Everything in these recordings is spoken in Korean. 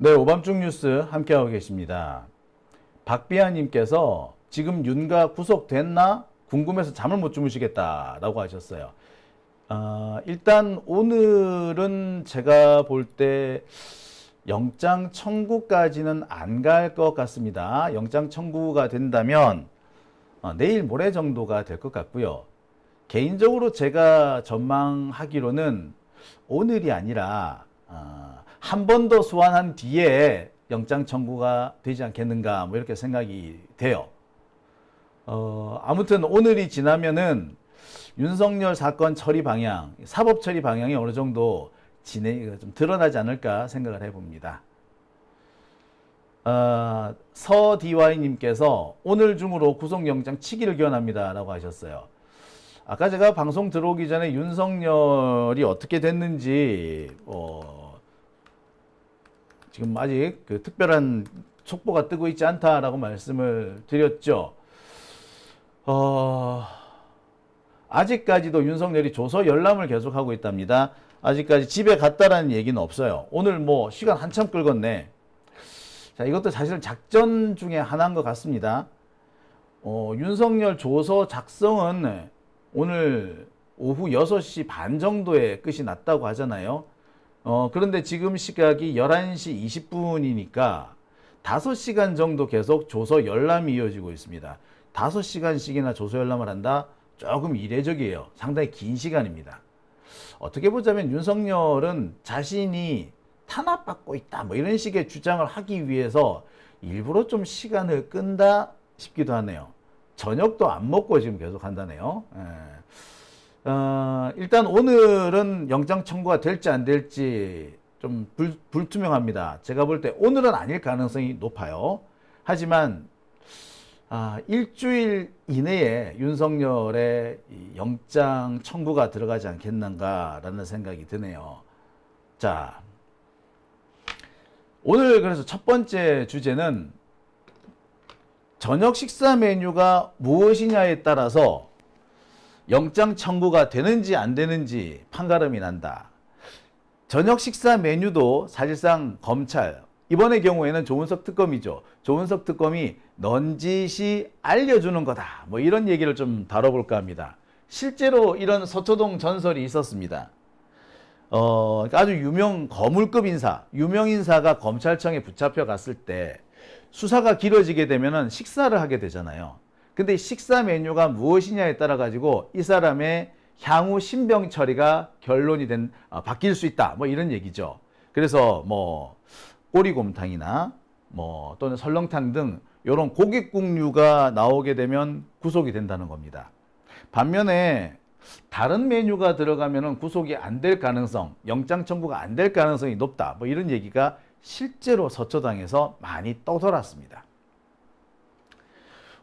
네, 오밤중 뉴스 함께하고 계십니다. 박비아님께서 지금 윤가 구속됐나? 궁금해서 잠을 못 주무시겠다라고 하셨어요. 일단 오늘은 제가 볼 때 영장 청구까지는 안 갈 것 같습니다. 영장 청구가 된다면 내일 모레 정도가 될 것 같고요. 개인적으로 제가 전망하기로는 오늘이 아니라 한 번 더 소환한 뒤에 영장 청구가 되지 않겠는가 뭐 이렇게 생각이 돼요. 아무튼 오늘이 지나면은 윤석열 사건 처리 방향, 사법 처리 방향이 어느 정도 좀 드러나지 않을까 생각을 해봅니다. 서DY님께서 오늘 중으로 구속영장 치기를 기원합니다 라고 하셨어요. 아까 제가 방송 들어오기 전에 윤석열이 어떻게 됐는지 지금 아직 그 특별한 촉보가 뜨고 있지 않다라고 말씀을 드렸죠. 아직까지도 윤석열이 조서 열람을 계속하고 있답니다. 아직까지 집에 갔다라는 얘기는 없어요. 오늘 뭐 시간 한참 끌었네. 자, 이것도 사실 작전 중에 하나인 것 같습니다. 윤석열 조서 작성은 오늘 오후 6시 반 정도에 끝이 났다고 하잖아요. 그런데 지금 시각이 11시 20분이니까 5시간 정도 계속 조서 열람이 이어지고 있습니다. 5시간씩이나 조서 열람을 한다? 조금 이례적이에요. 상당히 긴 시간입니다. 어떻게 보자면 윤석열은 자신이 탄압받고 있다 뭐 이런 식의 주장을 하기 위해서 일부러 좀 시간을 끈다 싶기도 하네요. 저녁도 안 먹고 지금 계속 한다네요. 일단 오늘은 영장 청구가 될지 안 될지 좀 불투명합니다. 제가 볼 때 오늘은 아닐 가능성이 높아요. 하지만 일주일 이내에 윤석열의 영장 청구가 들어가지 않겠는가라는 생각이 드네요. 자, 오늘 그래서 첫 번째 주제는 저녁 식사 메뉴가 무엇이냐에 따라서 영장 청구가 되는지 안 되는지 판가름이 난다. 저녁 식사 메뉴도 사실상 검찰, 이번의 경우에는 조은석 특검이죠. 조은석 특검이 넌지시 알려주는 거다. 뭐 이런 얘기를 좀 다뤄볼까 합니다. 실제로 이런 서초동 전설이 있었습니다. 아주 거물급 인사, 유명 인사가 검찰청에 붙잡혀 갔을 때 수사가 길어지게 되면은 식사를 하게 되잖아요. 근데 식사 메뉴가 무엇이냐에 따라 가지고 이 사람의 향후 신병 처리가 바뀔 수 있다. 뭐 이런 얘기죠. 그래서 뭐 꼬리곰탕이나 뭐 또는 설렁탕 등 이런 고깃국류가 나오게 되면 구속이 된다는 겁니다. 반면에 다른 메뉴가 들어가면은 구속이 안 될 가능성, 영장 청구가 안 될 가능성이 높다. 뭐 이런 얘기가 실제로 서초당에서 많이 떠돌았습니다.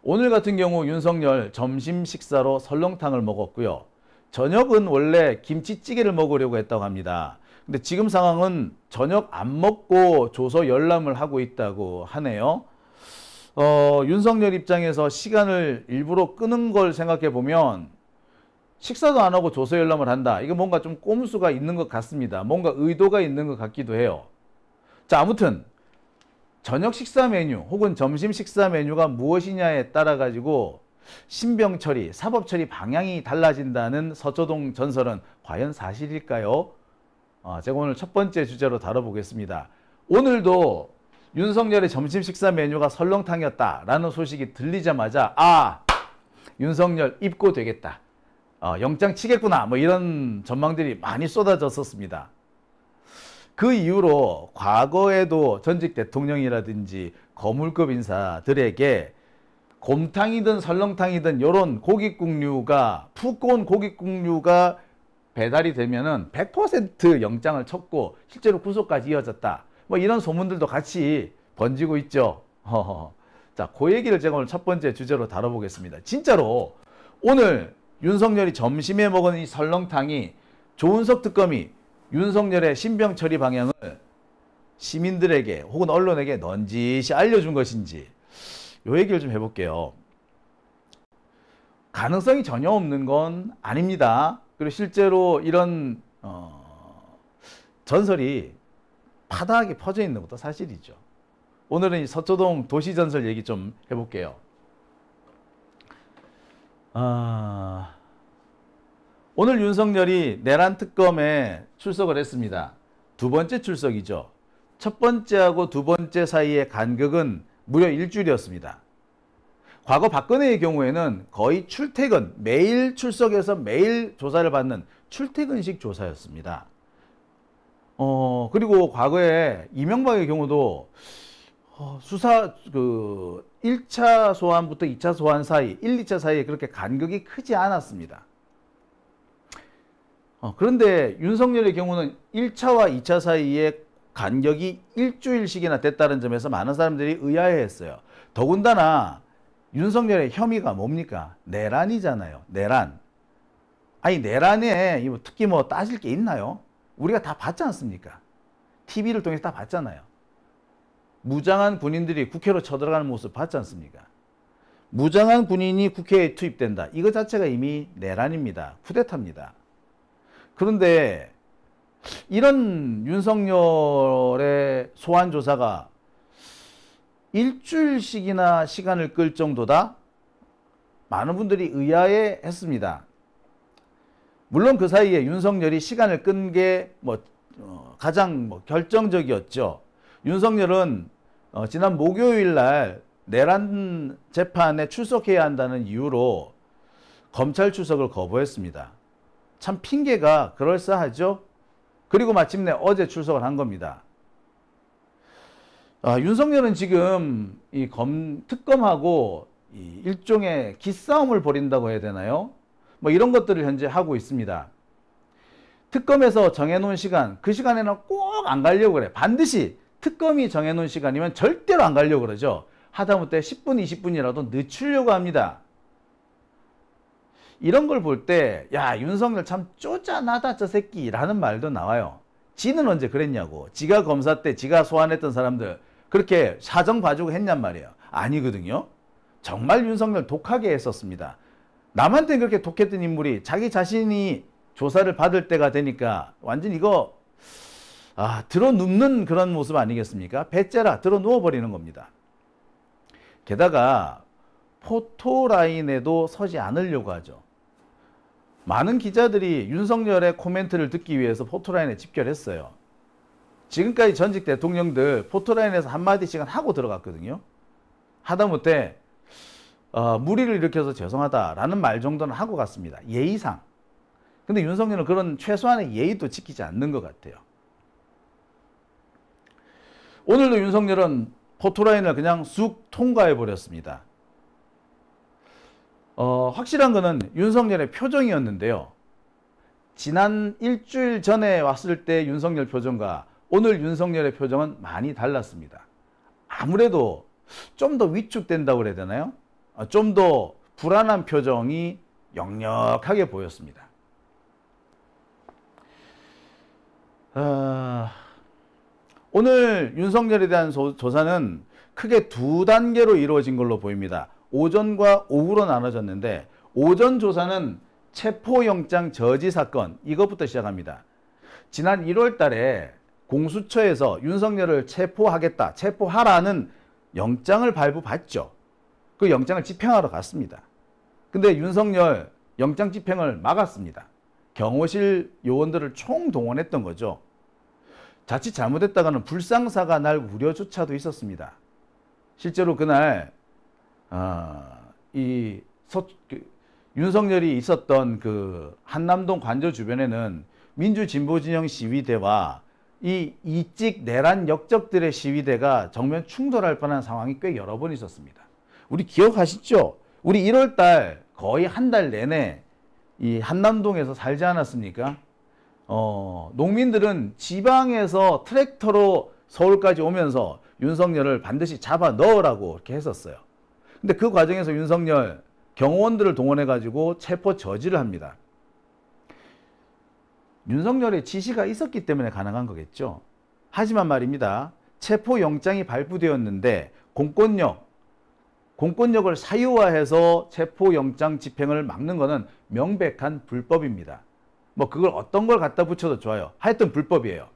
오늘 같은 경우 윤석열 점심 식사로 설렁탕을 먹었고요. 저녁은 원래 김치찌개를 먹으려고 했다고 합니다. 근데 지금 상황은 저녁 안 먹고 조서 열람을 하고 있다고 하네요. 윤석열 입장에서 시간을 일부러 끄는 걸 생각해 보면 식사도 안 하고 조서 열람을 한다. 이거 뭔가 좀 꼼수가 있는 것 같습니다. 뭔가 의도가 있는 것 같기도 해요. 자, 아무튼 저녁 식사 메뉴 혹은 점심 식사 메뉴가 무엇이냐에 따라 가지고 신병 처리, 사법 처리 방향이 달라진다는 서초동 전설은 과연 사실일까요? 제가 오늘 첫 번째 주제로 다뤄보겠습니다. 오늘도 윤석열의 점심 식사 메뉴가 설렁탕이었다라는 소식이 들리자마자 윤석열 입고되겠다. 영장 치겠구나. 뭐 이런 전망들이 많이 쏟아졌었습니다. 그 이후로 과거에도 전직 대통령이라든지 거물급 인사들에게 곰탕이든 설렁탕이든 이런 고깃국류가 푹 고운 고깃국류가 배달이 되면은 100% 영장을 쳤고 실제로 구속까지 이어졌다. 뭐 이런 소문들도 같이 번지고 있죠. 자, 그 얘기를 제가 오늘 첫 번째 주제로 다뤄보겠습니다. 진짜로 오늘 윤석열이 점심에 먹은 이 설렁탕이 조은석 특검이 윤석열의 신병 처리 방향을 시민들에게 혹은 언론에게 넌지시 알려준 것인지 요 얘기를 좀 해볼게요. 가능성이 전혀 없는 건 아닙니다. 그리고 실제로 이런 전설이 파다하게 퍼져 있는 것도 사실이죠. 오늘은 이 서초동 도시전설 얘기 좀 해볼게요. 오늘 윤석열이 내란 특검에 출석을 했습니다. 두 번째 출석이죠. 첫 번째하고 두 번째 사이의 간격은 무려 일주일이었습니다. 과거 박근혜의 경우에는 거의 출퇴근, 매일 출석해서 매일 조사를 받는 출퇴근식 조사였습니다. 그리고 과거에 이명박의 경우도 수사 1차 소환부터 2차 소환 사이, 1, 2차 사이에 그렇게 간격이 크지 않았습니다. 그런데 윤석열의 경우는 1차와 2차 사이에 간격이 일주일씩이나 됐다는 점에서 많은 사람들이 의아해했어요. 더군다나 윤석열의 혐의가 뭡니까? 내란이잖아요. 내란. 아니 내란에 특히 뭐 따질 게 있나요? 우리가 다 봤지 않습니까? TV를 통해서 다 봤잖아요. 무장한 군인들이 국회로 쳐들어가는 모습 봤지 않습니까? 무장한 군인이 국회에 투입된다. 이거 자체가 이미 내란입니다. 쿠데타입니다. 그런데 이런 윤석열의 소환조사가 일주일씩이나 시간을 끌 정도다? 많은 분들이 의아해 했습니다. 물론 그 사이에 윤석열이 시간을 끈 게 가장 결정적이었죠. 윤석열은 지난 목요일 날 내란 재판에 출석해야 한다는 이유로 검찰 출석을 거부했습니다. 참 핑계가 그럴싸하죠. 그리고 마침내 어제 출석을 한 겁니다. 윤석열은 지금 이 특검하고 일종의 기싸움을 벌인다고 해야 되나요? 이런 것들을 현재 하고 있습니다. 특검에서 정해놓은 시간, 그 시간에는 꼭 안 가려고 그래. 반드시 특검이 정해놓은 시간이면 절대로 안 가려고 그러죠. 하다못해 10분, 20분이라도 늦추려고 합니다. 이런 걸 볼 때, 야, 윤석열 참 쪼잔하다, 저 새끼라는 말도 나와요. 지는 언제 그랬냐고. 지가 검사 때 지가 소환했던 사람들 그렇게 사정 봐주고 했냔 말이에요. 아니거든요. 정말 윤석열 독하게 했었습니다. 남한테 그렇게 독했던 인물이 자기 자신이 조사를 받을 때가 되니까 완전 이거 들어눕는 그런 모습 아니겠습니까? 배째라 들어 누워버리는 겁니다. 게다가 포토라인에도 서지 않으려고 하죠. 많은 기자들이 윤석열의 코멘트를 듣기 위해서 포토라인에 집결했어요. 지금까지 전직 대통령들 포토라인에서 한마디씩은 하고 들어갔거든요. 하다못해 무리를 일으켜서 죄송하다라는 말 정도는 하고 갔습니다. 예의상. 근데 윤석열은 그런 최소한의 예의도 지키지 않는 것 같아요. 오늘도 윤석열은 포토라인을 그냥 쑥 통과해 버렸습니다. 확실한 거는 윤석열의 표정이었는데요. 지난 일주일 전에 왔을 때 윤석열 표정과 오늘 윤석열의 표정은 많이 달랐습니다. 아무래도 좀 더 위축된다고 그래야 되나요? 좀 더 불안한 표정이 역력하게 보였습니다. 오늘 윤석열에 대한 조사는 크게 두 단계로 이루어진 걸로 보입니다. 오전과 오후로 나눠졌는데 오전 조사는 체포영장 저지 사건 이것부터 시작합니다. 지난 1월 달에 공수처에서 윤석열을 체포하겠다, 체포하라는 영장을 발부받죠. 그 영장을 집행하러 갔습니다. 근데 윤석열 영장 집행을 막았습니다. 경호실 요원들을 총동원했던 거죠. 자칫 잘못했다가는 불상사가 날 우려조차도 있었습니다. 실제로 그날 윤석열이 있었던 그 한남동 관저 주변에는 민주진보진영 시위대와 이 이직 내란 역적들의 시위대가 정면 충돌할 뻔한 상황이 꽤 여러 번 있었습니다. 우리 기억하시죠? 우리 1월 달 거의 한 달 내내 이 한남동에서 살지 않았습니까? 농민들은 지방에서 트랙터로 서울까지 오면서 윤석열을 반드시 잡아 넣으라고 이렇게 했었어요. 근데 그 과정에서 윤석열 경호원들을 동원해가지고 체포 저지를 합니다. 윤석열의 지시가 있었기 때문에 가능한 거겠죠. 하지만 말입니다. 체포영장이 발부되었는데 공권력을 사유화해서 체포영장 집행을 막는 것은 명백한 불법입니다. 그걸 어떤 걸 갖다 붙여도 좋아요. 하여튼 불법이에요.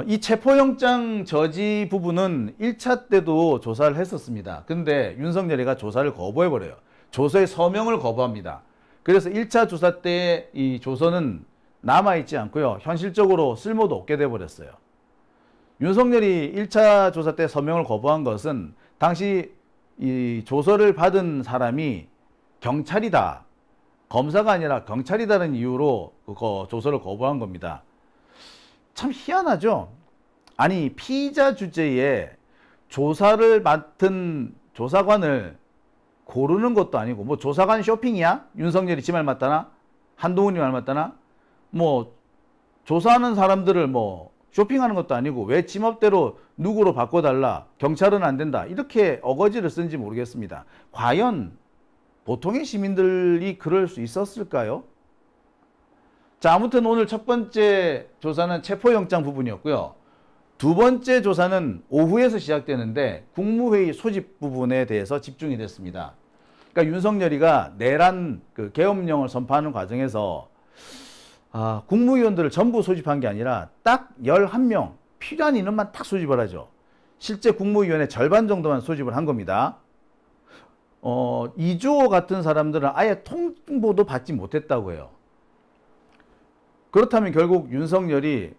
이 체포영장 저지 부분은 1차 때도 조사를 했었습니다. 근데 윤석열이가 조사를 거부해버려요. 조서의 서명을 거부합니다. 그래서 1차 조사 때 이 조서는 남아있지 않고요. 현실적으로 쓸모도 없게 돼버렸어요. 윤석열이 1차 조사 때 서명을 거부한 것은 당시 이 조서를 받은 사람이 경찰이다. 검사가 아니라 경찰이다는 이유로 그 조서를 거부한 겁니다. 참 희한하죠? 아니, 피의자 주제에 조사를 맡은 조사관을 고르는 것도 아니고, 뭐 조사관 쇼핑이야? 윤석열이 지 말 맞다나? 한동훈이 말 맞다나? 뭐 조사하는 사람들을 뭐 쇼핑하는 것도 아니고 왜 지멋대로 누구로 바꿔달라, 경찰은 안 된다, 이렇게 어거지를 쓴지 모르겠습니다. 과연 보통의 시민들이 그럴 수 있었을까요? 자, 아무튼 오늘 첫 번째 조사는 체포영장 부분이었고요. 두 번째 조사는 오후에서 시작되는데 국무회의 소집 부분에 대해서 집중이 됐습니다. 그러니까 윤석열이가 내란 그 계엄령을 선포하는 과정에서 국무위원들을 전부 소집한 게 아니라 딱 11명 필요한 인원만 딱 소집을 하죠. 실제 국무위원의 절반 정도만 소집을 한 겁니다. 이주호 같은 사람들은 아예 통보도 받지 못했다고 해요. 그렇다면 결국 윤석열이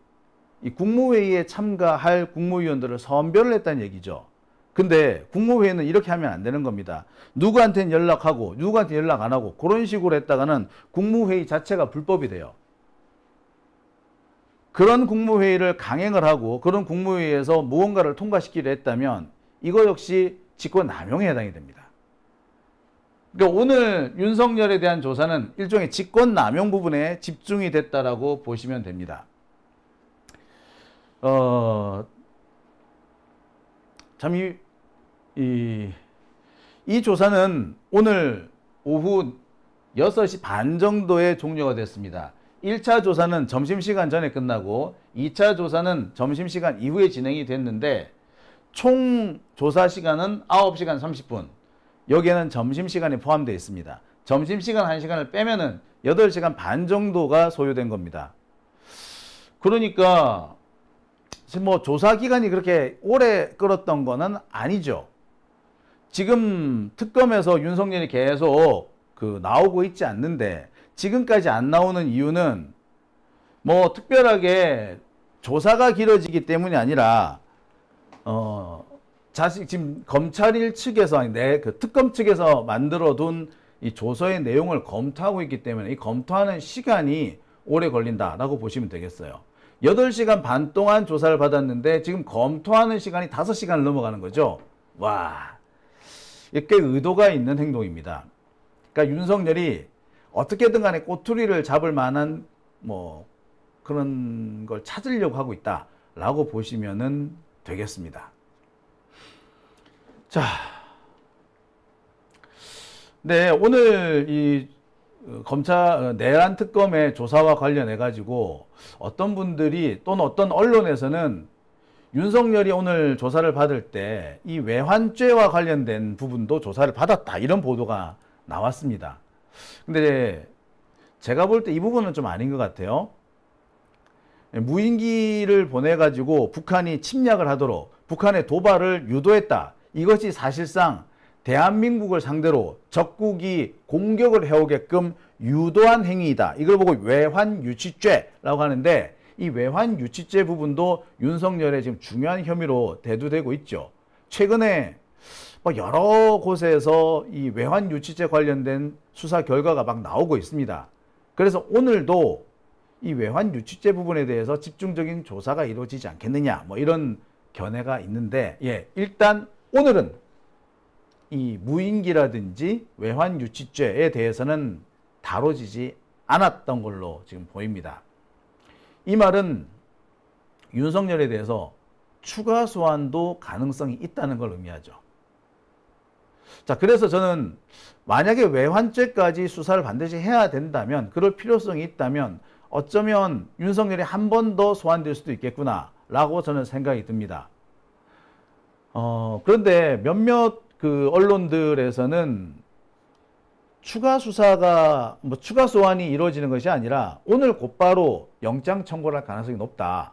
이 국무회의에 참가할 국무위원들을 선별을 했다는 얘기죠. 근데 국무회의는 이렇게 하면 안 되는 겁니다. 누구한테는 연락하고 누구한테 연락 안 하고 그런 식으로 했다가는 국무회의 자체가 불법이 돼요. 그런 국무회의를 강행을 하고 그런 국무회의에서 무언가를 통과시키려 했다면 이거 역시 직권남용에 해당이 됩니다. 그러니까 오늘 윤석열에 대한 조사는 일종의 직권남용 부분에 집중이 됐다라고 보시면 됩니다. 참 이 조사는 오늘 오후 6시 반 정도에 종료가 됐습니다. 1차 조사는 점심시간 전에 끝나고 2차 조사는 점심시간 이후에 진행이 됐는데 총 조사 시간은 9시간 30분. 여기에는 점심시간이 포함되어 있습니다. 점심시간 1시간을 빼면은 8시간 반 정도가 소요된 겁니다. 그러니까 뭐 조사 기간이 그렇게 오래 끌었던 거는 아니죠. 지금 특검에서 윤석열이 계속 나오고 있지 않는데 지금까지 안 나오는 이유는 뭐 특별하게 조사가 길어지기 때문이 아니라 지금 검찰 측에서 특검 측에서 만들어둔 이 조서의 내용을 검토하고 있기 때문에 이 검토하는 시간이 오래 걸린다라고 보시면 되겠어요. 8시간 반 동안 조사를 받았는데 지금 검토하는 시간이 5시간을 넘어가는 거죠. 와, 이게 꽤 의도가 있는 행동입니다. 그러니까 윤석열이 어떻게든 간에 꼬투리를 잡을 만한 뭐 그런 걸 찾으려고 하고 있다라고 보시면 되겠습니다. 자, 네, 오늘 이 검찰 내란 특검의 조사와 관련해 가지고 어떤 분들이 또는 어떤 언론에서는 윤석열이 오늘 조사를 받을 때 이 외환죄와 관련된 부분도 조사를 받았다, 이런 보도가 나왔습니다. 근데 제가 볼 때 이 부분은 좀 아닌 것 같아요. 무인기를 보내 가지고 북한이 침략을 하도록 북한의 도발을 유도했다. 이것이 사실상 대한민국을 상대로 적국이 공격을 해오게끔 유도한 행위이다. 이걸 보고 외환유치죄라고 하는데 이 외환유치죄 부분도 윤석열의 지금 중요한 혐의로 대두되고 있죠. 최근에 뭐 여러 곳에서 이 외환유치죄 관련된 수사 결과가 막 나오고 있습니다. 그래서 오늘도 이 외환유치죄 부분에 대해서 집중적인 조사가 이루어지지 않겠느냐, 뭐 이런 견해가 있는데, 일단 오늘은 이 무인기라든지 외환유치죄에 대해서는 다뤄지지 않았던 걸로 지금 보입니다. 이 말은 윤석열에 대해서 추가 소환도 가능성이 있다는 걸 의미하죠. 자, 그래서 저는 만약에 외환죄까지 수사를 반드시 해야 된다면, 그럴 필요성이 있다면 어쩌면 윤석열이 한 번 더 소환될 수도 있겠구나 라고 저는 생각이 듭니다. 그런데 몇몇 언론들에서는 추가 수사가 추가 소환이 이루어지는 것이 아니라 오늘 곧바로 영장 청구를 할 가능성이 높다.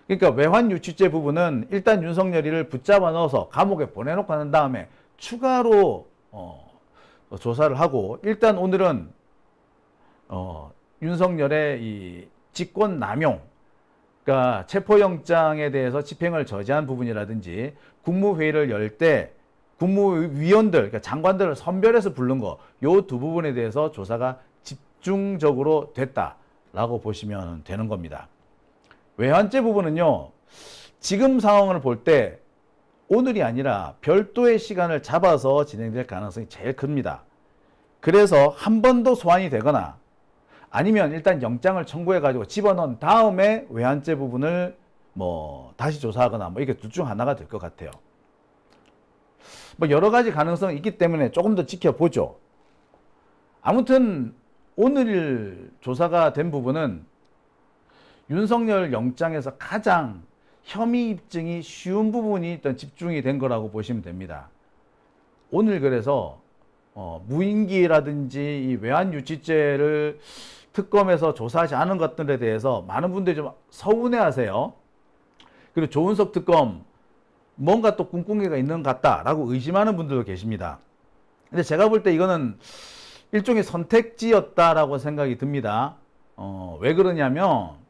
그러니까 외환 유치죄 부분은 일단 윤석열이를 붙잡아 넣어서 감옥에 보내놓고 난 다음에 추가로 조사를 하고, 일단 오늘은 윤석열의 이 직권 남용, 그러니까 체포영장에 대해서 집행을 저지한 부분이라든지 국무회의를 열 때 국무위원들, 그러니까 장관들을 선별해서 부른 거, 요 두 부분에 대해서 조사가 집중적으로 됐다라고 보시면 되는 겁니다. 외환죄 부분은요, 지금 상황을 볼 때 오늘이 아니라 별도의 시간을 잡아서 진행될 가능성이 제일 큽니다. 그래서 한 번 더 소환이 되거나 아니면 일단 영장을 청구해 가지고 집어넣은 다음에 외환죄 부분을 뭐 다시 조사하거나 뭐 이게 둘 중 하나가 될 것 같아요. 뭐 여러 가지 가능성이 있기 때문에 조금 더 지켜보죠. 아무튼 오늘 조사가 된 부분은 윤석열 영장에서 가장 혐의 입증이 쉬운 부분이 일단 집중이 된 거라고 보시면 됩니다. 오늘 그래서 무인기라든지 이 외환유치죄를 특검에서 조사하지 않은 것들에 대해서 많은 분들이 좀 서운해하세요. 그리고 조은석 특검 뭔가 또 꿍꿍이가 있는 것 같다라고 의심하는 분들도 계십니다. 근데 제가 볼 때 이거는 일종의 선택지였다라고 생각이 듭니다. 왜 그러냐면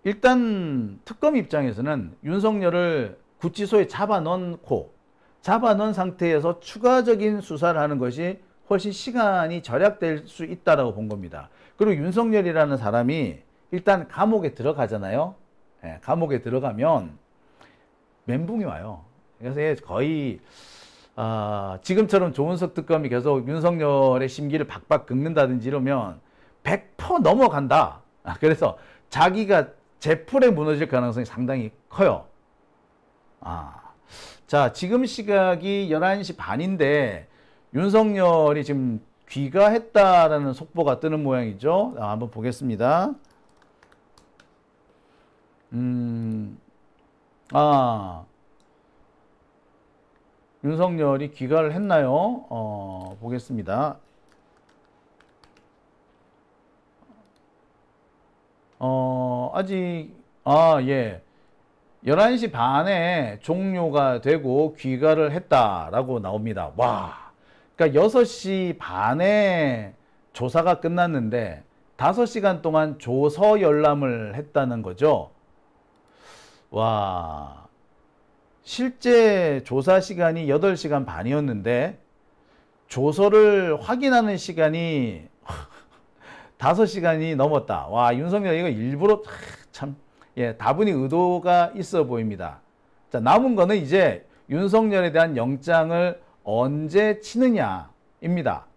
일단 특검 입장에서는 윤석열을 구치소에 잡아넣은 상태에서 추가적인 수사를 하는 것이 훨씬 시간이 절약될 수 있다라고 본 겁니다. 그리고 윤석열이라는 사람이 일단 감옥에 들어가잖아요. 예, 감옥에 들어가면 멘붕이 와요. 그래서 거의 지금처럼 조은석 특검이 계속 윤석열의 심기를 박박 긁는다든지 이러면 100% 넘어간다. 그래서 자기가 제풀에 무너질 가능성이 상당히 커요. 자, 지금 시각이 11시 반인데 윤석열이 지금 귀가했다라는 속보가 뜨는 모양이죠. 한번 보겠습니다. 윤석열이 귀가를 했나요? 보겠습니다. 아직, 예. 11시 반에 종료가 되고 귀가를 했다라고 나옵니다. 와. 그러니까 6시 반에 조사가 끝났는데 5시간 동안 조서 열람을 했다는 거죠. 와. 실제 조사 시간이 8시간 반이었는데 조서를 확인하는 시간이 5시간이 넘었다. 와, 윤석열 이거 일부러 참, 예, 다분히 의도가 있어 보입니다. 자, 남은 거는 이제 윤석열에 대한 영장을 언제 치느냐입니다.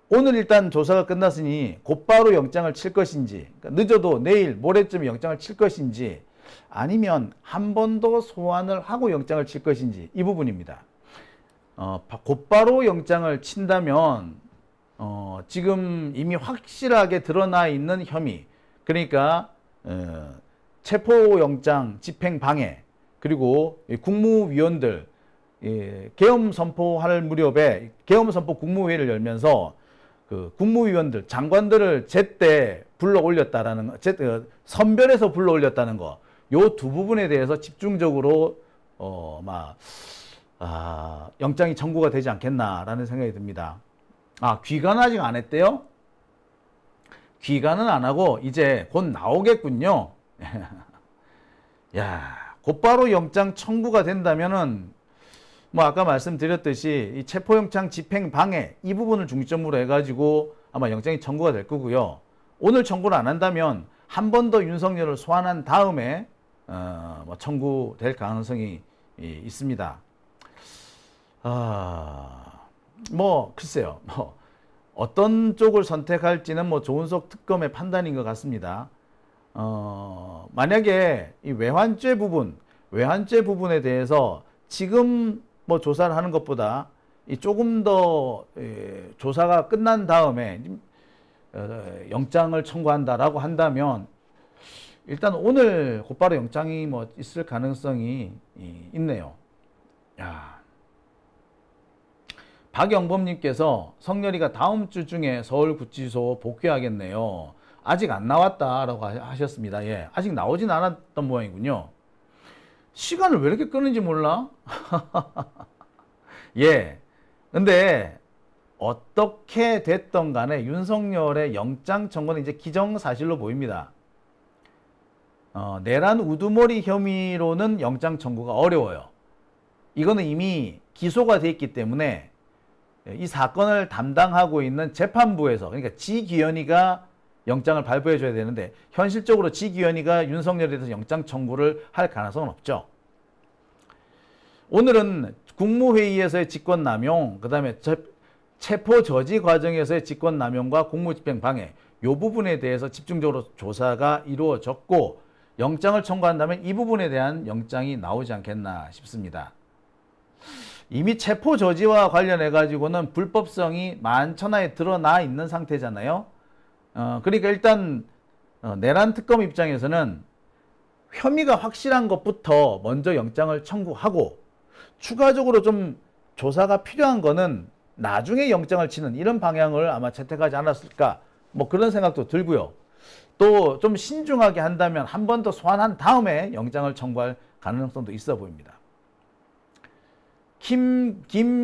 오늘 일단 조사가 끝났으니 곧바로 영장을 칠 것인지, 그러니까 늦어도 내일 모레쯤 영장을 칠 것인지, 아니면 한 번 더 소환을 하고 영장을 칠 것인지, 이 부분입니다. 곧바로 영장을 친다면 지금 이미 확실하게 드러나 있는 혐의, 그러니까 체포영장 집행방해, 그리고 국무위원들 계엄 선포할 무렵에 계엄 선포 국무회의를 열면서 그 국무위원들 장관들을 제때 불러 올렸다라는 거, 선별해서 불러 올렸다는 거, 요 두 부분에 대해서 집중적으로 영장이 청구가 되지 않겠나라는 생각이 듭니다. 귀가는 아직 안 했대요? 귀가는 안 하고 이제 곧 나오겠군요. 야, 곧바로 영장 청구가 된다면은 뭐 아까 말씀드렸듯이 이 체포영장 집행 방해 이 부분을 중점으로 해가지고 아마 영장이 청구가 될 거고요. 오늘 청구를 안 한다면 한 번 더 윤석열을 소환한 다음에 뭐 청구될 가능성이 있습니다. 뭐 글쎄요. 뭐 어떤 쪽을 선택할지는 뭐 조은석 특검의 판단인 것 같습니다. 만약에 이 외환죄 부분에 대해서 지금 뭐 조사를 하는 것보다 조금 더 조사가 끝난 다음에 영장을 청구한다라고 한다면 일단 오늘 곧바로 영장이 뭐 있을 가능성이 있네요. 야. 박영범님께서 성렬이가 다음 주 중에 서울구치소 복귀하겠네요. 아직 안 나왔다라고 하셨습니다. 예, 아직 나오진 않았던 모양이군요. 시간을 왜 이렇게 끄는지 몰라? 예. 근데 어떻게 됐던 간에 윤석열의 영장 청구는 이제 기정사실로 보입니다. 내란 우두머리 혐의로는 영장 청구가 어려워요. 이거는 이미 기소가 돼 있기 때문에 이 사건을 담당하고 있는 재판부에서, 그러니까 지기현이가 영장을 발부해 줘야 되는데 현실적으로 지기현이가 윤석열에 대해서 영장 청구를 할 가능성은 없죠. 오늘은 국무회의에서의 직권남용, 그 다음에 체포저지 과정에서의 직권남용과 공무집행 방해, 이 부분에 대해서 집중적으로 조사가 이루어졌고 영장을 청구한다면 이 부분에 대한 영장이 나오지 않겠나 싶습니다. 이미 체포저지와 관련해 가지고는 불법성이 만천하에 드러나 있는 상태잖아요. 그러니까 일단 내란 특검 입장에서는 혐의가 확실한 것부터 먼저 영장을 청구하고 추가적으로 좀 조사가 필요한 거는 나중에 영장을 치는 이런 방향을 아마 채택하지 않았을까, 뭐 그런 생각도 들고요. 또 좀 신중하게 한다면 한 번 더 소환한 다음에 영장을 청구할 가능성도 있어 보입니다.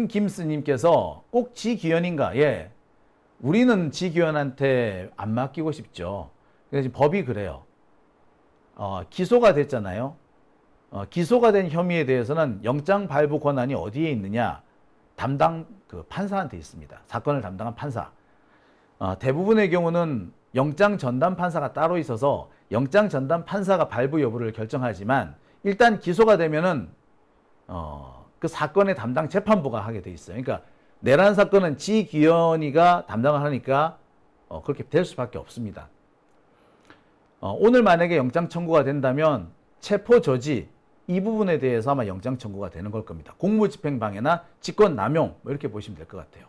김스님께서 꼭 지기현인가? 예, 우리는 지기현한테 안 맡기고 싶죠. 그래서 법이 그래요. 기소가 됐잖아요. 기소가 된 혐의에 대해서는 영장 발부 권한이 어디에 있느냐? 담당 판사한테 있습니다. 사건을 담당한 판사. 대부분의 경우는 영장 전담 판사가 따로 있어서 영장 전담 판사가 발부 여부를 결정하지만 일단 기소가 되면은 그 사건의 담당 재판부가 하게 돼 있어요. 그러니까 내란 사건은 지기현이가 담당을 하니까 그렇게 될 수밖에 없습니다. 오늘 만약에 영장 청구가 된다면 체포 저지 이 부분에 대해서 아마 영장 청구가 되는 걸 겁니다. 공무집행방해나 직권남용 뭐 이렇게 보시면 될 것 같아요.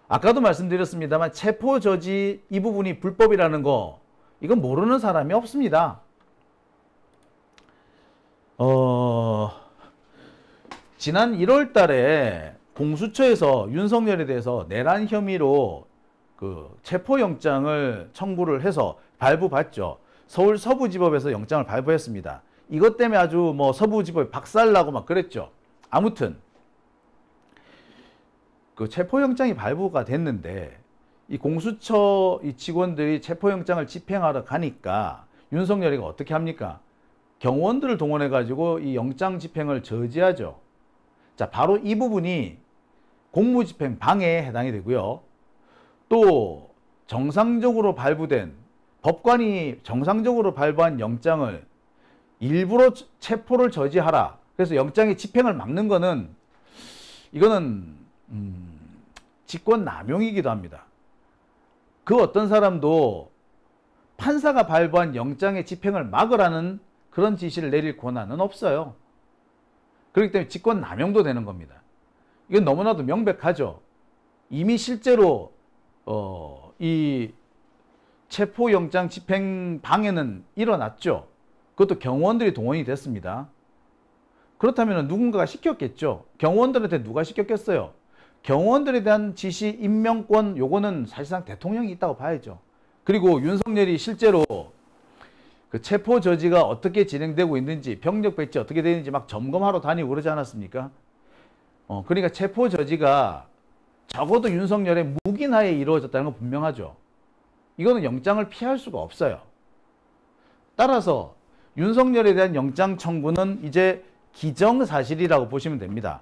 아까도 말씀드렸습니다만 체포 저지 이 부분이 불법이라는 거 이건 모르는 사람이 없습니다. 지난 1월 달에 공수처에서 윤석열에 대해서 내란 혐의로 그 체포영장을 청구를 해서 발부받죠. 서울 서부지법에서 영장을 발부했습니다. 이것 때문에 아주 뭐 서부지법이 박살나고 막 그랬죠. 아무튼 그 체포영장이 발부가 됐는데 이 공수처 이 직원들이 체포영장을 집행하러 가니까 윤석열이가 어떻게 합니까? 경호원들을 동원해 가지고 이 영장 집행을 저지하죠. 자, 바로 이 부분이 공무집행 방해에 해당이 되고요. 또 정상적으로 발부된 법관이 정상적으로 발부한 영장을 일부러 체포를 저지하라. 그래서 영장의 집행을 막는 거는 이거는 직권남용이기도 합니다. 그 어떤 사람도 판사가 발부한 영장의 집행을 막으라는 그런 지시를 내릴 권한은 없어요. 그렇기 때문에 직권남용도 되는 겁니다. 이건 너무나도 명백하죠. 이미 실제로 이 체포영장 집행 방해는 일어났죠. 그것도 경호원들이 동원이 됐습니다. 그렇다면 누군가가 시켰겠죠. 경호원들한테 누가 시켰겠어요? 경호원들에 대한 지시 임명권 요거는 사실상 대통령이 있다고 봐야죠. 그리고 윤석열이 실제로 그 체포 저지가 어떻게 진행되고 있는지 병력 배치 어떻게 되는지 막 점검하러 다니고 그러지 않았습니까? 그러니까 체포 저지가 적어도 윤석열의 묵인하에 이루어졌다는 건 분명하죠. 이거는 영장을 피할 수가 없어요. 따라서 윤석열에 대한 영장 청구는 이제 기정사실이라고 보시면 됩니다.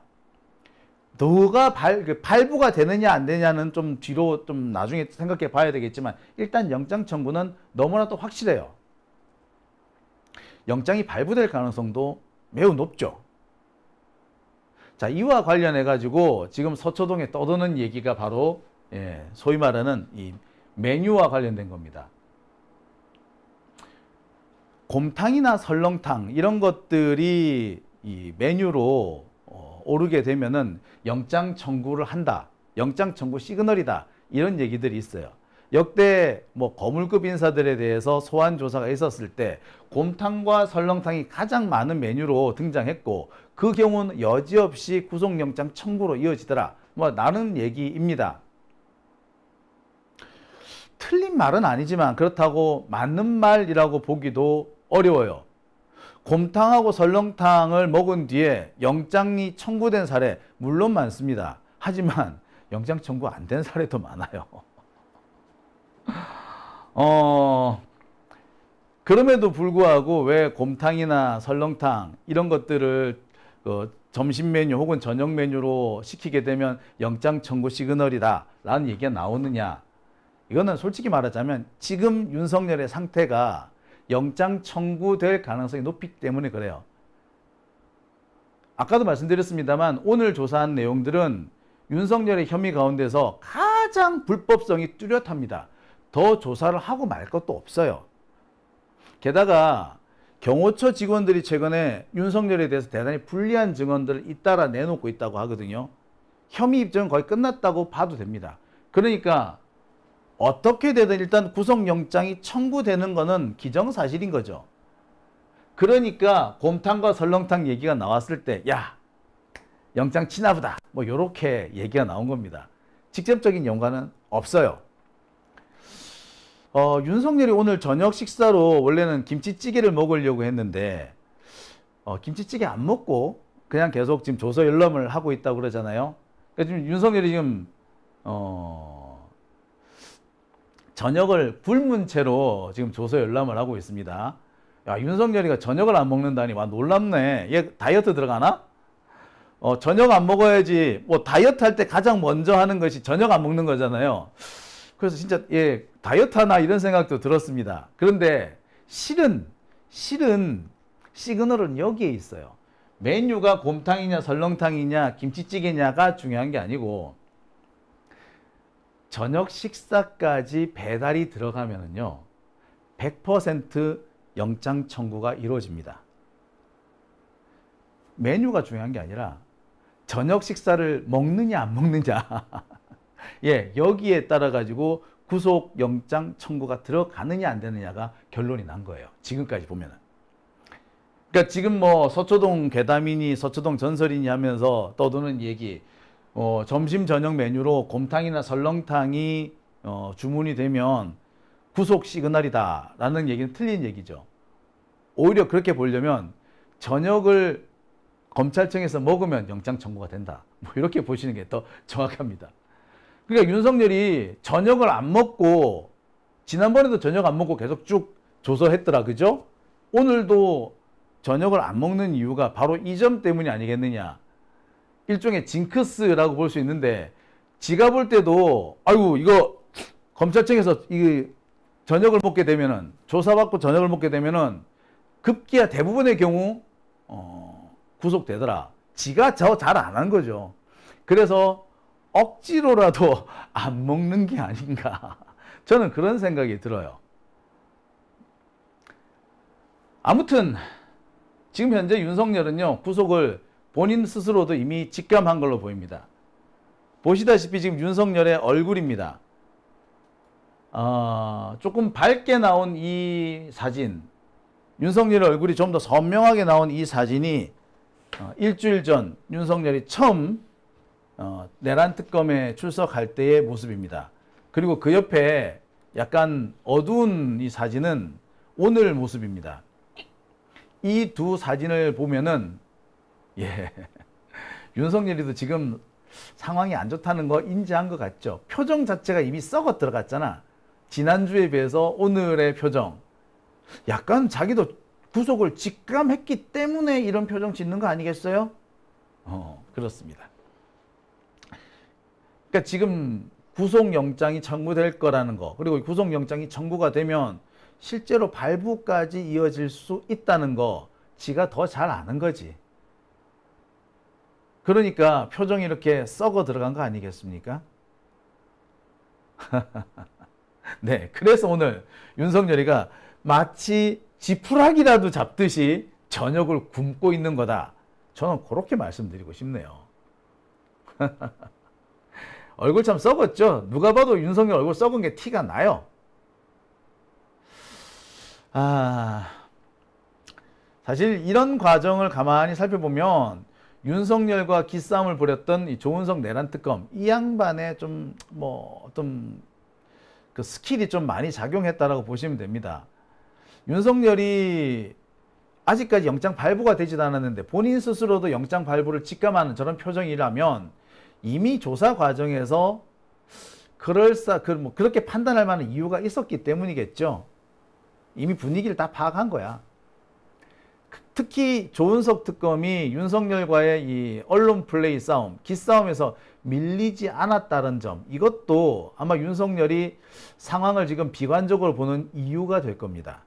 누가 발부가 되느냐 안 되냐는 좀 뒤로 좀 나중에 생각해 봐야 되겠지만 일단 영장 청구는 너무나도 확실해요. 영장이 발부될 가능성도 매우 높죠. 자, 이와 관련해 가지고 지금 서초동에 떠도는 얘기가 바로 소위 말하는 이 메뉴와 관련된 겁니다. 곰탕이나 설렁탕 이런 것들이 이 메뉴로 오르게 되면은 영장 청구를 한다. 영장 청구 시그널이다. 이런 얘기들이 있어요. 역대 뭐 거물급 인사들에 대해서 소환 조사가 있었을 때 곰탕과 설렁탕이 가장 많은 메뉴로 등장했고 그 경우는 여지없이 구속영장 청구로 이어지더라. 뭐 나는 얘기입니다. 틀린 말은 아니지만 그렇다고 맞는 말이라고 보기도 어려워요. 곰탕하고 설렁탕을 먹은 뒤에 영장이 청구된 사례 물론 많습니다. 하지만 영장 청구 안 된 사례도 많아요. 그럼에도 불구하고 왜 곰탕이나 설렁탕 이런 것들을 점심 메뉴 혹은 저녁 메뉴로 시키게 되면 영장 청구 시그널이다 라는 얘기가 나오느냐. 이거는 솔직히 말하자면 지금 윤석열의 상태가 영장 청구될 가능성이 높기 때문에 그래요. 아까도 말씀드렸습니다만 오늘 조사한 내용들은 윤석열의 혐의 가운데서 가장 불법성이 뚜렷합니다. 더 조사를 하고 말 것도 없어요. 게다가 경호처 직원들이 최근에 윤석열에 대해서 대단히 불리한 증언들을 잇따라 내놓고 있다고 하거든요. 혐의 입증은 거의 끝났다고 봐도 됩니다. 그러니까 어떻게 되든 일단 구속영장이 청구되는 거는 기정사실인 거죠. 그러니까 곰탕과 설렁탕 얘기가 나왔을 때 야, 영장 치나보다 뭐 이렇게 얘기가 나온 겁니다. 직접적인 연관은 없어요. 윤석열이 오늘 저녁 식사로 원래는 김치찌개를 먹으려고 했는데 김치찌개 안 먹고 그냥 계속 지금 조서 열람을 하고 있다고 그러잖아요. 그러니까 지금 윤석열이 지금 저녁을 굶은 채로 지금 조서 열람을 하고 있습니다. 야, 윤석열이가 저녁을 안 먹는다니 와 놀랍네. 얘 다이어트 들어가나? 저녁 안 먹어야지. 뭐 다이어트 할 때 가장 먼저 하는 것이 저녁 안 먹는 거잖아요. 그래서 진짜 예 다이어트 하나 이런 생각도 들었습니다. 그런데 실은 시그널은 여기에 있어요. 메뉴가 곰탕이냐 설렁탕이냐 김치찌개냐가 중요한 게 아니고 저녁 식사까지 배달이 들어가면은요 100% 영장 청구가 이루어집니다. 메뉴가 중요한 게 아니라 저녁 식사를 먹느냐 안 먹느냐 예, 여기에 따라 가지고 구속 영장 청구가 들어가느냐 안 되느냐가 결론이 난 거예요. 지금까지 보면은. 그러니까 지금 뭐 서초동 괴담이니 서초동 전설이니 하면서 떠도는 얘기, 점심 저녁 메뉴로 곰탕이나 설렁탕이 주문이 되면 구속 시그널이다 라는 얘기는 틀린 얘기죠. 오히려 그렇게 보려면 저녁을 검찰청에서 먹으면 영장 청구가 된다. 뭐 이렇게 보시는 게 더 정확합니다. 그러니까 윤석열이 저녁을 안 먹고 지난번에도 저녁 안 먹고 계속 쭉 조서했더라. 그죠? 오늘도 저녁을 안 먹는 이유가 바로 이 점 때문이 아니겠느냐. 일종의 징크스라고 볼 수 있는데 지가 볼 때도 아이고 이거 검찰청에서 이 저녁을 먹게 되면은 조사받고 저녁을 먹게 되면은 급기야 대부분의 경우 구속되더라. 지가 저 잘 안 한 거죠. 그래서 억지로라도 안 먹는 게 아닌가. 저는 그런 생각이 들어요. 아무튼 지금 현재 윤석열은요 구속을 본인 스스로도 이미 직감한 걸로 보입니다. 보시다시피 지금 윤석열의 얼굴입니다. 조금 밝게 나온 이 사진, 윤석열의 얼굴이 좀 더 선명하게 나온 이 사진이 일주일 전 윤석열이 처음 내란 특검에 출석할 때의 모습입니다. 그리고 그 옆에 약간 어두운 이 사진은 오늘 모습입니다. 이 두 사진을 보면은 예 윤석열이도 지금 상황이 안 좋다는 거 인지한 것 같죠. 표정 자체가 이미 썩어 들어갔잖아. 지난주에 비해서 오늘의 표정 약간 자기도 구속을 직감했기 때문에 이런 표정 짓는 거 아니겠어요? 그렇습니다. 그러니까 지금 구속영장이 청구될 거라는 거, 그리고 구속영장이 청구가 되면 실제로 발부까지 이어질 수 있다는 거 지가 더 잘 아는 거지. 그러니까 표정이 이렇게 썩어 들어간 거 아니겠습니까? 네, 그래서 오늘 윤석열이가 마치 지푸라기라도 잡듯이 저녁을 굶고 있는 거다. 저는 그렇게 말씀드리고 싶네요. 얼굴 참 썩었죠? 누가 봐도 윤석열 얼굴 썩은 게 티가 나요. 사실 이런 과정을 가만히 살펴보면 윤석열과 기싸움을 벌였던 이 조은석 내란 특검 이 양반의 좀 뭐 어떤 그 스킬이 좀 많이 작용했다라고 보시면 됩니다. 윤석열이 아직까지 영장 발부가 되지도 않았는데 본인 스스로도 영장 발부를 직감하는 저런 표정이라면 이미 조사 과정에서 그렇게 판단할 만한 이유가 있었기 때문이겠죠. 이미 분위기를 다 파악한 거야. 특히 조은석 특검이 윤석열과의 이 언론 플레이 싸움, 기싸움에서 밀리지 않았다는 점, 이것도 아마 윤석열이 상황을 지금 비관적으로 보는 이유가 될 겁니다.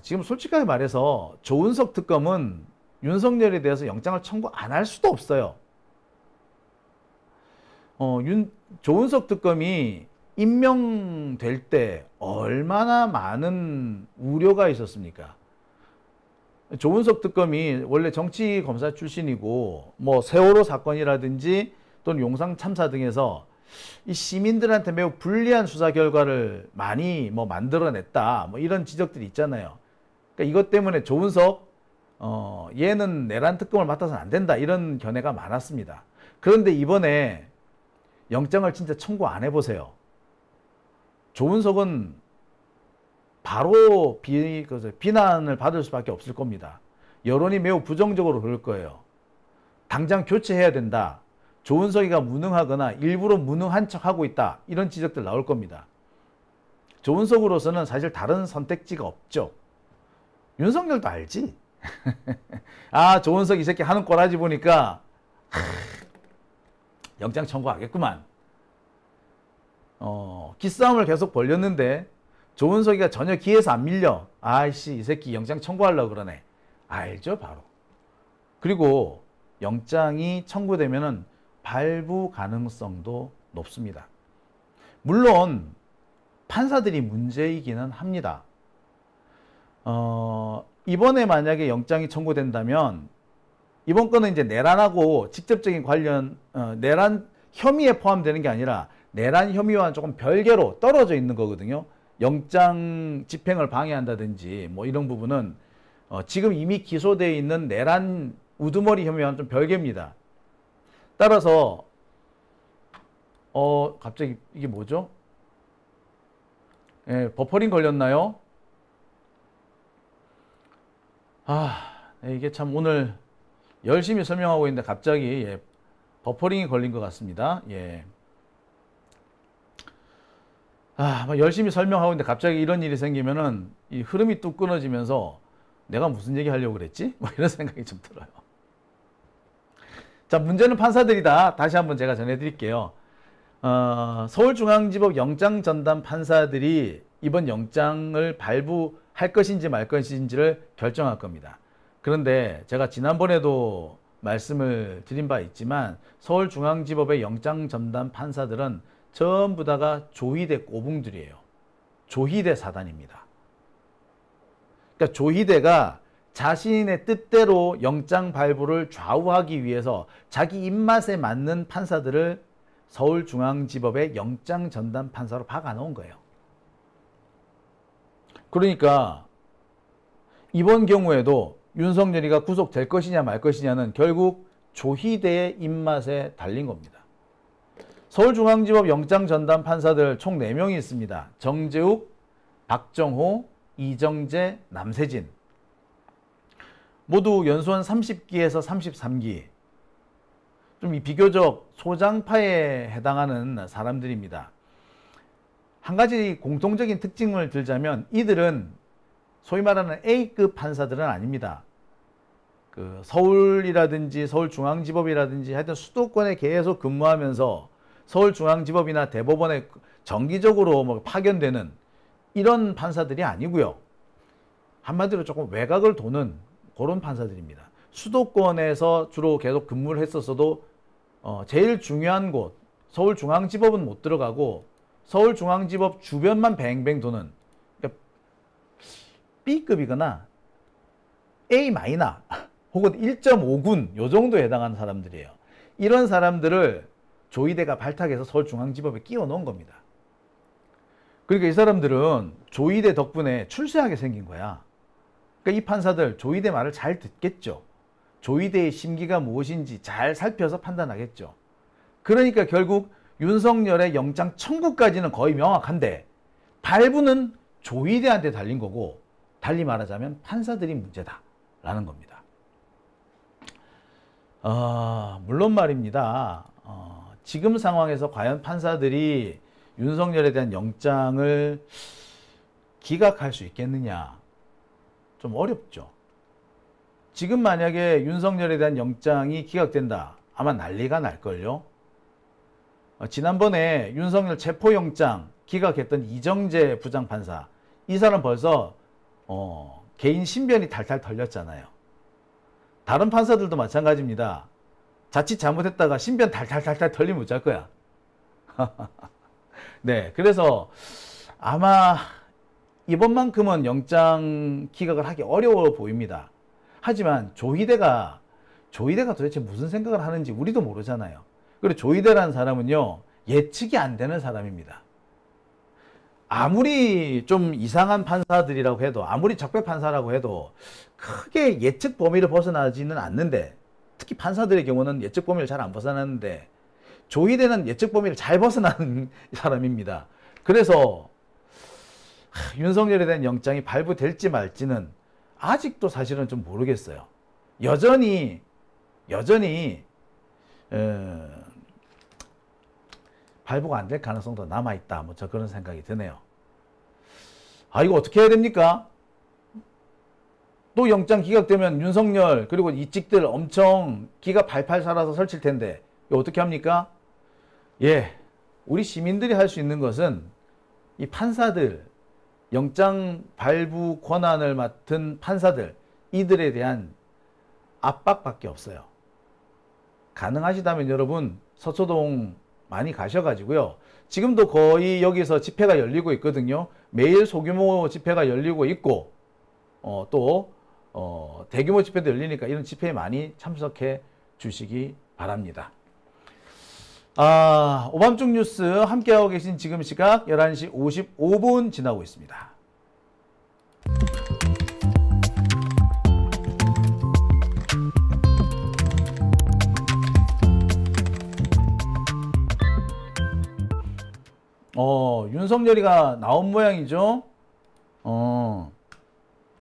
지금 솔직하게 말해서 조은석 특검은 윤석열에 대해서 영장을 청구 안 할 수도 없어요. 조은석 특검이 임명될 때 얼마나 많은 우려가 있었습니까? 조은석 특검이 원래 정치검사 출신이고 뭐 세월호 사건이라든지 또는 용산 참사 등에서 이 시민들한테 매우 불리한 수사 결과를 많이 만들어냈다, 이런 지적들이 있잖아요. 그러니까 이것 때문에 조은석 얘는 내란 특검을 맡아서는 안 된다, 이런 견해가 많았습니다. 그런데 이번에 영장을 진짜 청구 안 해보세요. 조은석은 바로 비난을 받을 수밖에 없을 겁니다. 여론이 매우 부정적으로 그럴 거예요. 당장 교체해야 된다, 조은석이가 무능하거나 일부러 무능한 척하고 있다, 이런 지적들 나올 겁니다. 조은석으로서는 사실 다른 선택지가 없죠. 윤석열도 알지. 조은석 이 새끼 하는 꼬라지 보니까 영장 청구하겠구만. 기싸움을 계속 벌였는데 조은석이가 전혀 기에서 안 밀려. 아이씨, 이 새끼 영장 청구하려고 그러네. 알죠, 바로. 그리고 영장이 청구되면은 발부 가능성도 높습니다. 물론 판사들이 문제이기는 합니다. 이번에 만약에 영장이 청구된다면 이번 건은 이제 내란하고 직접적인 관련, 내란 혐의에 포함되는 게 아니라 내란 혐의와는 조금 별개로 떨어져 있는 거거든요. 영장 집행을 방해한다든지 이런 부분은 지금 이미 기소되어 있는 내란 우두머리 혐의와는 좀 별개입니다. 따라서 갑자기 이게 뭐죠? 버퍼링 걸렸나요? 이게 참 오늘 열심히 설명하고 있는데 갑자기 버퍼링이 걸린 것 같습니다. 열심히 설명하고 있는데 갑자기 이런 일이 생기면은 이 흐름이 뚝 끊어지면서 내가 무슨 얘기 하려고 그랬지? 이런 생각이 좀 들어요. 자, 문제는 판사들이다. 다시 한번 제가 전해드릴게요. 서울중앙지법 영장전담 판사들이 이번 영장을 발부할 것인지 말 것인지를 결정할 겁니다. 그런데 제가 지난번에도 말씀을 드린 바 있지만 서울중앙지법의 영장전담 판사들은 전부 다가 조희대 꼬붕들이에요. 조희대 사단입니다. 그러니까 조희대가 자신의 뜻대로 영장 발부를 좌우하기 위해서 자기 입맛에 맞는 판사들을 서울중앙지법의 영장전담 판사로 박아놓은 거예요. 그러니까 이번 경우에도 윤석열이가 구속될 것이냐 말 것이냐는 결국 조희대의 입맛에 달린 겁니다. 서울중앙지법 영장전담 판사들 총 4명이 있습니다. 정재욱, 박정호, 이정재, 남세진. 모두 연수원 30기에서 33기. 좀 비교적 소장파에 해당하는 사람들입니다. 한 가지 공통적인 특징을 들자면 이들은 소위 말하는 A급 판사들은 아닙니다. 서울이라든지 서울중앙지법이라든지 하여튼 수도권에 계속 근무하면서 서울중앙지법이나 대법원에 정기적으로 파견되는 이런 판사들이 아니고요. 한마디로 조금 외곽을 도는 그런 판사들입니다. 수도권에서 주로 계속 근무를 했었어도 제일 중요한 곳 서울중앙지법은 못 들어가고 서울중앙지법 주변만 뱅뱅 도는, 그러니까 B급이거나 A 마이너 혹은 1.5군 요 정도에 해당하는 사람들이에요. 이런 사람들을 조희대가 발탁해서 서울중앙지법에 끼워 넣은 겁니다. 그러니까 이 사람들은 조희대 덕분에 출세하게 생긴 거야. 그러니까 이 판사들 조희대 말을 잘 듣겠죠. 조희대의 심기가 무엇인지 잘 살펴서 판단하겠죠. 그러니까 결국 윤석열의 영장 청구까지는 거의 명확한데 발부는 조희대한테 달린 거고, 달리 말하자면 판사들이 문제다라는 겁니다. 물론 말입니다. 지금 상황에서 과연 판사들이 윤석열에 대한 영장을 기각할 수 있겠느냐, 좀 어렵죠. 지금 만약에 윤석열에 대한 영장이 기각된다, 아마 난리가 날걸요. 지난번에 윤석열 체포영장 기각했던 이정재 부장판사, 이 사람 벌써 개인 신변이 탈탈 털렸잖아요. 다른 판사들도 마찬가지입니다. 자칫 잘못했다가 신변 탈탈 털리면 어쩔 거야. 네, 그래서 아마 이번만큼은 영장 기각을 하기 어려워 보입니다. 하지만 조희대가 도대체 무슨 생각을 하는지 우리도 모르잖아요. 그리고 조희대라는 사람은요, 예측이 안 되는 사람입니다. 아무리 좀 이상한 판사들이라고 해도, 아무리 적폐 판사라고 해도 크게 예측 범위를 벗어나지는 않는데, 특히 판사들의 경우는 예측 범위를 잘 안 벗어나는데 조희대는 예측 범위를 잘 벗어나는 사람입니다. 그래서 윤석열에 대한 영장이 발부될지 말지는 아직도 사실은 좀 모르겠어요. 여전히 발부가 안 될 가능성도 남아있다, 뭐 저 그런 생각이 드네요. 이거 어떻게 해야 됩니까? 또 영장 기각되면 윤석열 그리고 이직들 엄청 기가 팔팔 살아서 설칠 텐데 이거 어떻게 합니까? 예, 우리 시민들이 할 수 있는 것은 이 판사들, 영장 발부 권한을 맡은 판사들, 이들에 대한 압박밖에 없어요. 가능하시다면 여러분 서초동 많이 가셔가지고요. 지금도 거의 여기서 집회가 열리고 있거든요. 매일 소규모 집회가 열리고 있고, 또 대규모 집회도 열리니까 이런 집회에 많이 참석해 주시기 바랍니다. 오밤중 뉴스 함께하고 계신 지금 시각 11시 55분 지나고 있습니다. 윤석열이가 나온 모양이죠.